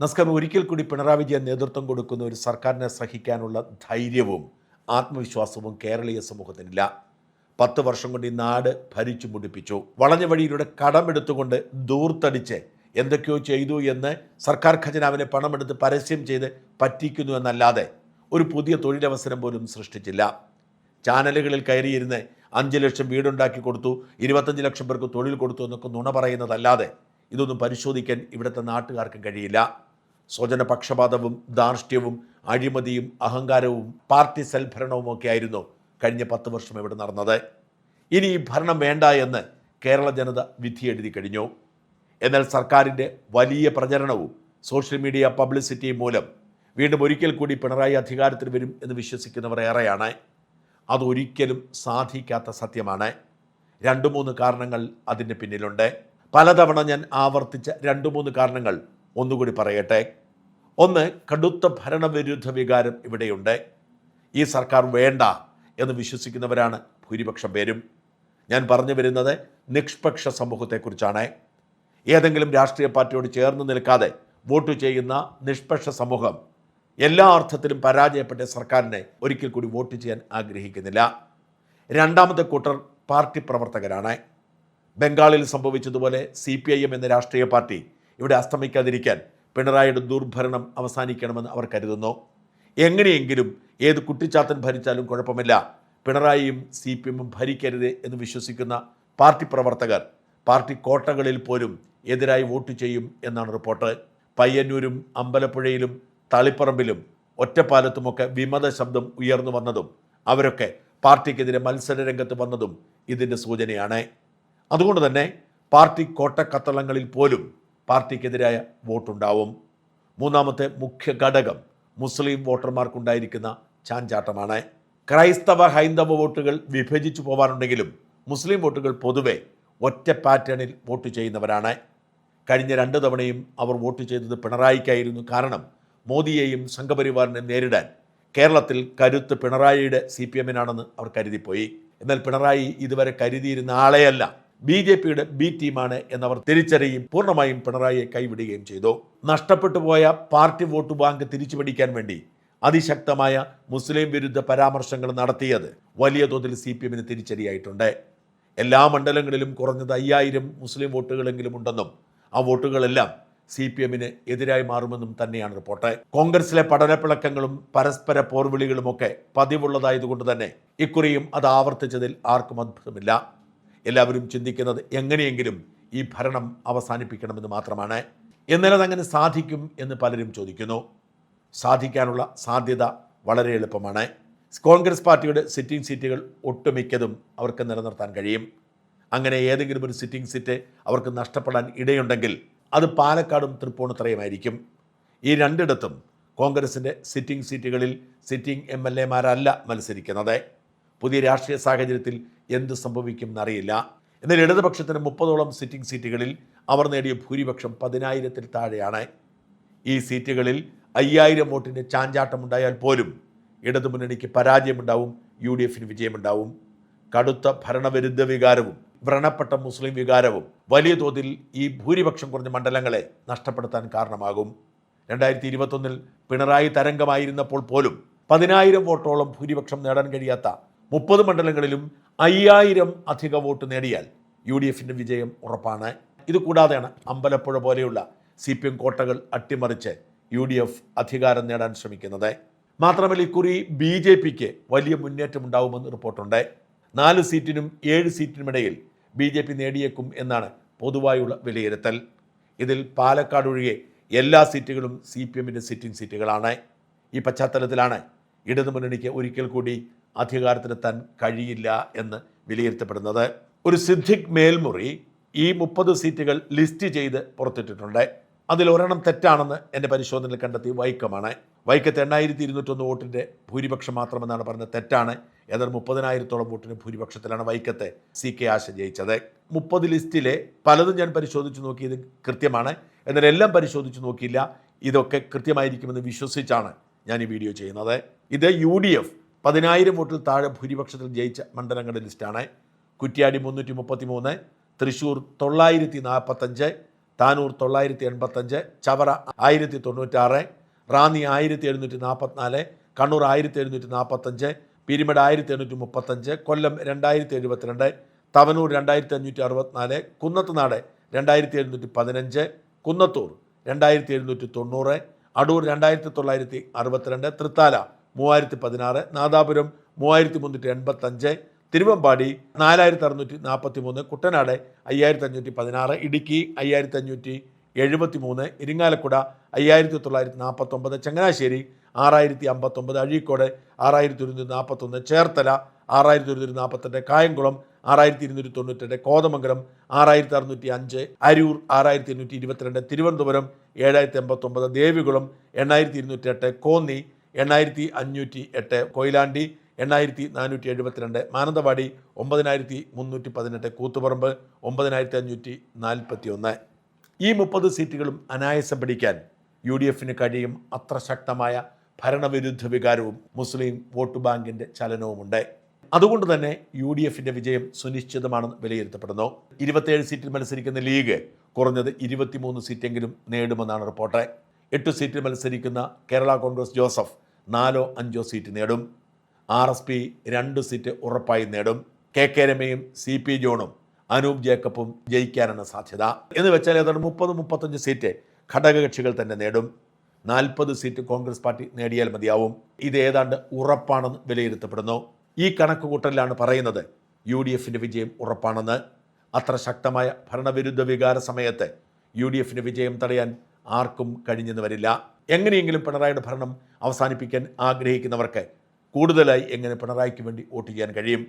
നമസ്കാരം. ഒരിക്കൽ കൂടി പിണറായി വിജയൻ നേതൃത്വം കൊടുക്കുന്ന ഒരു സർക്കാരിനെ സഹിക്കാനുള്ള ധൈര്യവും ആത്മവിശ്വാസവും കേരളീയ സമൂഹത്തിനില്ല. 10 വർഷം കൊണ്ട് ഈ നാട് ഭരിച്ചു മുടിപ്പിച്ചു. വളഞ്ഞ വഴിയിലൂടെ കടമെടുത്തുകൊണ്ട് ദൂർത്തടിച്ച് എന്തൊക്കെയോ ചെയ്തു എന്ന് സർക്കാർ ഖജനാവിനെ പണമെടുത്ത് പരസ്യം ചെയ്ത് പറ്റിക്കുന്നു എന്നല്ലാതെ ഒരു പുതിയ തൊഴിലവസരം പോലും സൃഷ്ടിച്ചില്ല. ചാനലുകളിൽ കയറിയിരുന്ന് 5 ലക്ഷം വീടുണ്ടാക്കി കൊടുത്തു, 25 ലക്ഷം പേർക്ക് തൊഴിൽ കൊടുത്തു എന്നൊക്കെ നുണ പറയുന്നതല്ലാതെ ഇതൊന്നും പരിശോധിക്കാൻ ഇവിടുത്തെ നാട്ടുകാർക്കും കഴിയില്ല. സ്വജനപക്ഷപാതവും ധാർഷ്ട്യവും അഴിമതിയും അഹങ്കാരവും പാർട്ടി സൽഭരണവും ഒക്കെ ആയിരുന്നു കഴിഞ്ഞ 10 വർഷം ഇവിടെ നടന്നത്. ഇനി ഈ ഭരണം വേണ്ട എന്ന് കേരള ജനത വിധിയെഴുതി കഴിഞ്ഞു. എന്നാൽ സർക്കാരിൻ്റെ വലിയ പ്രചരണവും സോഷ്യൽ മീഡിയ പബ്ലിസിറ്റിയും മൂലം വീണ്ടും ഒരിക്കൽ കൂടി പിണറായി അധികാരത്തിൽ വരും എന്ന് വിശ്വസിക്കുന്നവർ ഏറെയാണ്. അതൊരിക്കലും സാധിക്കാത്ത സത്യമാണ്. 2-3 കാരണങ്ങൾ അതിൻ്റെ പിന്നിലുണ്ട്. പലതവണ ഞാൻ ആവർത്തിച്ച 2-3 കാരണങ്ങൾ ഒന്നുകൂടി പറയട്ടെ. ഒന്ന്, കടുത്ത ഭരണവിരുദ്ധ വികാരം ഇവിടെയുണ്ട്. ഈ സർക്കാർ വേണ്ട എന്ന് വിശ്വസിക്കുന്നവരാണ് ഭൂരിപക്ഷം പേരും. ഞാൻ പറഞ്ഞു വരുന്നത് നിഷ്പക്ഷ സമൂഹത്തെക്കുറിച്ചാണ്. ഏതെങ്കിലും രാഷ്ട്രീയ പാർട്ടിയോട് ചേർന്ന് നിൽക്കാതെ വോട്ട് ചെയ്യുന്ന നിഷ്പക്ഷ സമൂഹം എല്ലാ അർത്ഥത്തിലും പരാജയപ്പെട്ട സർക്കാരിനെ ഒരിക്കൽ കൂടി വോട്ട് ചെയ്യാൻ ആഗ്രഹിക്കുന്നില്ല. രണ്ടാമത്തെ കൂട്ടർ പാർട്ടി പ്രവർത്തകരാണ്. ബംഗാളിൽ സംഭവിച്ചതുപോലെ CPIM എന്ന രാഷ്ട്രീയ പാർട്ടി ഇവിടെ അസ്തമിക്കാതിരിക്കാൻ പിണറായിയുടെ ദുർഭരണം അവസാനിക്കണമെന്ന് അവർ കരുതുന്നു. എങ്ങനെയെങ്കിലും ഏത് കുട്ടിച്ചാത്തൻ ഭരിച്ചാലും കുഴപ്പമില്ല, പിണറായിയും CPM ഭരിക്കരുത് എന്ന് വിശ്വസിക്കുന്ന പാർട്ടി പ്രവർത്തകർ പാർട്ടി കോട്ടകളിൽ പോലും എതിരായി വോട്ട് ചെയ്യും എന്നാണ് റിപ്പോർട്ട്. പയ്യന്നൂരും അമ്പലപ്പുഴയിലും തളിപ്പറമ്പിലും ഒറ്റപ്പാലത്തുമൊക്കെ വിമത ശബ്ദം ഉയർന്നു വന്നതും അവരൊക്കെ പാർട്ടിക്കെതിരെ മത്സര രംഗത്ത് വന്നതും ഇതിൻ്റെ സൂചനയാണ്. അതുകൊണ്ട് തന്നെ പാർട്ടി കോട്ടക്കത്തളങ്ങളിൽ പോലും പാർട്ടിക്കെതിരായ വോട്ടുണ്ടാവും. മൂന്നാമത്തെ മുഖ്യ ഘടകം മുസ്ലിം വോട്ടർമാർക്കുണ്ടായിരിക്കുന്ന ചാഞ്ചാട്ടമാണ്. ക്രൈസ്തവ ഹൈന്ദവ വോട്ടുകൾ വിഭജിച്ചു പോകാറുണ്ടെങ്കിലും മുസ്ലിം വോട്ടുകൾ പൊതുവെ ഒറ്റ പാറ്റേണിൽ വോട്ട് ചെയ്യുന്നവരാണ്. കഴിഞ്ഞ 2 തവണയും അവർ വോട്ട് ചെയ്തത് പിണറായിക്കായിരുന്നു. കാരണം മോദിയെയും സംഘപരിവാറിനെയും നേരിടാൻ കേരളത്തിൽ കരുത്ത് പിണറായിയുടെ CPMനാണെന്ന് അവർ കരുതിപ്പോയി. എന്നാൽ പിണറായി ഇതുവരെ കരുതിയിരുന്ന ആളെയല്ല, BJPയുടെ B ടീമാണ് എന്നവർ തിരിച്ചറിയും പൂർണ്ണമായും പിണറായിയെ കൈവിടുകയും ചെയ്തു. നഷ്ടപ്പെട്ടു പോയ പാർട്ടി വോട്ട് ബാങ്ക് തിരിച്ചു പിടിക്കാൻ വേണ്ടി അതിശക്തമായ മുസ്ലിം വിരുദ്ധ പരാമർശങ്ങൾ നടത്തിയത് വലിയ തോതിൽ CPMന് തിരിച്ചടിയായിട്ടുണ്ട്. എല്ലാ മണ്ഡലങ്ങളിലും കുറഞ്ഞത് 5000 മുസ്ലിം വോട്ടുകളെങ്കിലും ഉണ്ടെന്നും ആ വോട്ടുകളെല്ലാം CPMന് എതിരായി മാറുമെന്നും തന്നെയാണ് റിപ്പോർട്ട്. കോൺഗ്രസിലെ പഠനപ്പിളക്കങ്ങളും പരസ്പര പോർവിളികളുമൊക്കെ പതിവുള്ളതായതുകൊണ്ട് തന്നെ ഇക്കുറിയും അത് ആവർത്തിച്ചതിൽ ആർക്കും അത്ഭുതമില്ല. എല്ലാവരും ചിന്തിക്കുന്നത് എങ്ങനെയെങ്കിലും ഈ ഭരണം അവസാനിപ്പിക്കണമെന്ന് മാത്രമാണ്. എന്നാൽ അതങ്ങനെ സാധിക്കും എന്ന് പലരും ചോദിക്കുന്നു. സാധിക്കാനുള്ള സാധ്യത വളരെ എളുപ്പമാണ്. കോൺഗ്രസ് പാർട്ടിയുടെ സിറ്റിംഗ് സീറ്റുകൾ ഒട്ടുമിക്കതും അവർക്ക് നിലനിർത്താൻ കഴിയും. അങ്ങനെ ഏതെങ്കിലും ഒരു സിറ്റിംഗ് സീറ്റ് അവർക്ക് നഷ്ടപ്പെടാൻ ഇടയുണ്ടെങ്കിൽ അത് പാലക്കാടും തൃപ്പൂണിത്തുറയുമായിരിക്കും. ഈ രണ്ടിടത്തും കോൺഗ്രസിൻ്റെ സിറ്റിംഗ് സീറ്റുകളിൽ സിറ്റിംഗ് MLAമാരല്ല മത്സരിക്കുന്നത്. പുതിയ രാഷ്ട്രീയ സാഹചര്യത്തിൽ എന്ത് സംഭവിക്കും എന്നറിയില്ല. എന്നാൽ ഇടതുപക്ഷത്തിന് 30ഓളം സിറ്റിംഗ് സീറ്റുകളിൽ അവർ നേടിയ ഭൂരിപക്ഷം 10,000-ൽ താഴെയാണ്. ഈ സീറ്റുകളിൽ 5000 വോട്ടിൻ്റെ ചാഞ്ചാട്ടമുണ്ടായാൽ പോലും ഇടതുമുന്നണിക്ക് പരാജയമുണ്ടാവും, UDFന് വിജയമുണ്ടാവും. കടുത്ത ഭരണവിരുദ്ധ വികാരവും വ്രണപ്പെട്ട മുസ്ലിം വികാരവും വലിയ തോതിൽ ഈ ഭൂരിപക്ഷം കുറഞ്ഞ മണ്ഡലങ്ങളെ നഷ്ടപ്പെടുത്താൻ കാരണമാകും. 2021 പിണറായി തരംഗമായിരുന്നപ്പോൾ പോലും 10,000 വോട്ടോളം ഭൂരിപക്ഷം നേടാൻ കഴിയാത്ത 30 മണ്ഡലങ്ങളിലും 5000 അധിക വോട്ട് നേടിയാൽ UDFൻ്റെ വിജയം ഉറപ്പാണ്. ഇതുകൂടാതെയാണ് അമ്പലപ്പുഴ പോലെയുള്ള CPM കോട്ടകൾ അട്ടിമറിച്ച് UDF അധികാരം നേടാൻ ശ്രമിക്കുന്നത്. മാത്രമല്ല ഇക്കുറി BJPക്ക് വലിയ മുന്നേറ്റമുണ്ടാവുമെന്ന് റിപ്പോർട്ടുണ്ട്. 4 സീറ്റിനും 7 സീറ്റിനുമിടയിൽ BJP നേടിയേക്കും എന്നാണ് പൊതുവായുള്ള വിലയിരുത്തൽ. ഇതിൽ പാലക്കാട് ഒഴികെ എല്ലാ സീറ്റുകളും CPMൻ്റെ സിറ്റിംഗ് സീറ്റുകളാണ്. ഈ പശ്ചാത്തലത്തിലാണ് ഇടതുമുന്നണിക്ക് ഒരിക്കൽ കൂടി അധികാരത്തിലെത്താൻ കഴിയില്ല എന്ന് വിലയിരുത്തപ്പെടുന്നത്. ഒരു സിദ്ദിഖ് മേൽമുറി ഈ 30 സീറ്റുകൾ ലിസ്റ്റ് ചെയ്ത് പുറത്തിട്ടിട്ടുണ്ട്. അതിലൊരെണ്ണം തെറ്റാണെന്ന് എൻ്റെ പരിശോധനയിൽ കണ്ടെത്തിയ വൈക്കമാണ്. വൈക്കത്ത് 8201 വോട്ടിൻ്റെ ഭൂരിപക്ഷം മാത്രമെന്നാണ് പറഞ്ഞത്. തെറ്റാണ്. ഏതാണ്ട് 30,000-ഓളം വോട്ടിന് ഭൂരിപക്ഷത്തിലാണ് വൈക്കത്തെ CK ആശ ജയിച്ചത്. 30 ലിസ്റ്റിലെ പലതും ഞാൻ പരിശോധിച്ച് നോക്കി, ഇത് കൃത്യമാണ്. എന്നാൽ എല്ലാം പരിശോധിച്ച് നോക്കിയില്ല. ഇതൊക്കെ കൃത്യമായിരിക്കുമെന്ന് വിശ്വസിച്ചാണ് ഞാൻ ഈ വീഡിയോ ചെയ്യുന്നത്. ഇത് UDF 10,000 വോട്ടിൽ താഴെ ഭൂരിപക്ഷത്തിൽ ജയിച്ച മണ്ഡലങ്ങളുടെ ലിസ്റ്റാണ്. കുറ്റ്യാടി 333, തൃശ്ശൂർ 945, താനൂർ 985, ചവറ 1096, റാന്നി 1744, കണ്ണൂർ 1745, പീരിമേട് 1835, കൊല്ലം 2072, തവനൂർ 2564, കുന്നത്തുനാട് 2715, കുന്നത്തൂർ 2790, അടൂർ 2962, തൃത്താല 3016, നാദാപുരം 3385, തിരുവമ്പാടി 4643, കുട്ടനാട് 5516, ഇടുക്കി 5573, ഇരിങ്ങാലക്കുട 5949, ചങ്ങനാശ്ശേരി 6059, അഴീക്കോട് 6141, ചേർത്തല 6142, കായംകുളം 6292, കോതമംഗലം 6605, അരൂർ 6822, തിരുവനന്തപുരം 7089, ദേവികുളം 8208, കോന്നി 8508, കൊയിലാണ്ടി 8472, മാനന്തവാടി 9318, കൂത്തുപറമ്പ് 9541. ഈ 30 സീറ്റുകളും അനായാസം പിടിക്കാൻ UDF കഴിയും. അത്ര ശക്തമായ ഭരണവിരുദ്ധ വികാരവും മുസ്ലിം വോട്ട് ബാങ്കിൻ്റെ ചലനവുമുണ്ട്. അതുകൊണ്ട് തന്നെ UDF വിജയം സുനിശ്ചിതമാണെന്ന് വിലയിരുത്തപ്പെടുന്നു. 27 സീറ്റിൽ മത്സരിക്കുന്ന ലീഗ് കുറഞ്ഞത് 23 സീറ്റെങ്കിലും നേടുമെന്നാണ് റിപ്പോർട്ട്. 8 സീറ്റിൽ മത്സരിക്കുന്ന കേരള കോൺഗ്രസ് ജോസഫ് 4-5 സീറ്റ് നേടും. RSP 2 സീറ്റ് ഉറപ്പായി നേടും. KK രമയും CP ജോണും അനൂപ് ജേക്കബും ജയിക്കാനാണ് സാധ്യത. എന്ന് വെച്ചാൽ ഏതാണ്ട് 30-35 സീറ്റ് ഘടകകക്ഷികൾ തന്നെ നേടും. 40 സീറ്റ് കോൺഗ്രസ് പാർട്ടി നേടിയാൽ മതിയാവും. ഇത് ഏതാണ്ട് ഉറപ്പാണെന്ന് വിലയിരുത്തപ്പെടുന്നു. ഈ കണക്കുകൂട്ടലിലാണ് പറയുന്നത് UDF വിജയം ഉറപ്പാണെന്ന്. അത്ര ശക്തമായ ഭരണവിരുദ്ധ വികാര സമയത്ത് UDF വിജയം തടയാൻ ആർക്കും കഴിഞ്ഞെന്ന് വരില്ല. എങ്ങനെയെങ്കിലും പിണറായിയുടെ ഭരണം അവസാനിപ്പിക്കാൻ ആഗ്രഹിക്കുന്നവർക്ക് കൂടുതലായി എങ്ങനെ പിണറായിക്ക് വേണ്ടി വോട്ട് ചെയ്യാൻ കഴിയും?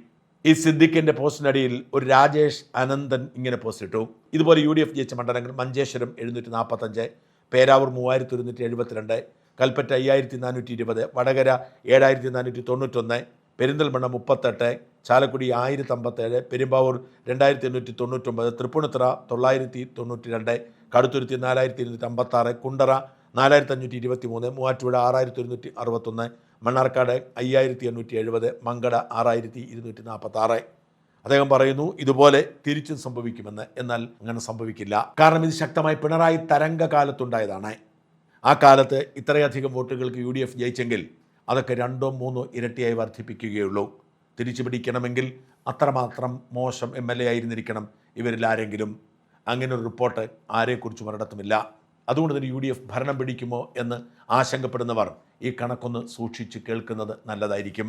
ഈ സിദ്ദിഖിൻ്റെ പോസ്റ്റിനടിയിൽ ഒരു രാജേഷ് അനന്തൻ ഇങ്ങനെ പോസ്റ്റ് ഇട്ടു. ഇതുപോലെ UDF ജയിച്ച മണ്ഡലങ്ങൾ: മഞ്ചേശ്വരം 745, പേരാവൂർ 3172, കൽപ്പറ്റ 5420, വടകര 7491, പെരിന്തൽമണ്ണ 38, ചാലക്കുടി 1057, പെരുമ്പാവൂർ 2899, തൃപ്പൂണിത്തുറ 992, കടുത്തുരുത്തി 4256, കുണ്ടറ 4523, മൂവാറ്റുപുഴ 6161, മണ്ണാർക്കാട് 5870, മങ്കട 6246. അദ്ദേഹം പറയുന്നു ഇതുപോലെ തിരിച്ചും സംഭവിക്കുമെന്ന്. എന്നാൽ അങ്ങനെ സംഭവിക്കില്ല. കാരണം ഇത് ശക്തമായി പിണറായി തരംഗകാലത്തുണ്ടായതാണ്. ആ കാലത്ത് ഇത്രയധികം വോട്ടുകൾക്ക് UDF ജയിച്ചെങ്കിൽ അതൊക്കെ 2-3 ഇരട്ടിയായി വർദ്ധിപ്പിക്കുകയുള്ളൂ. തിരിച്ചു പിടിക്കണമെങ്കിൽ അത്രമാത്രം മോശം MLA ആയിരുന്നിരിക്കണം ഇവരിൽ ആരെങ്കിലും. അങ്ങനെ ഒരു റിപ്പോർട്ട് ആരെക്കുറിച്ചും ഒരിടത്തുമില്ല. അതുകൊണ്ട് തന്നെ UDF ഭരണം പിടിക്കുമോ എന്ന് ആശങ്കപ്പെടുന്നവർ ഈ കണക്കൊന്ന് സൂക്ഷിച്ച് കേൾക്കുന്നത് നല്ലതായിരിക്കും.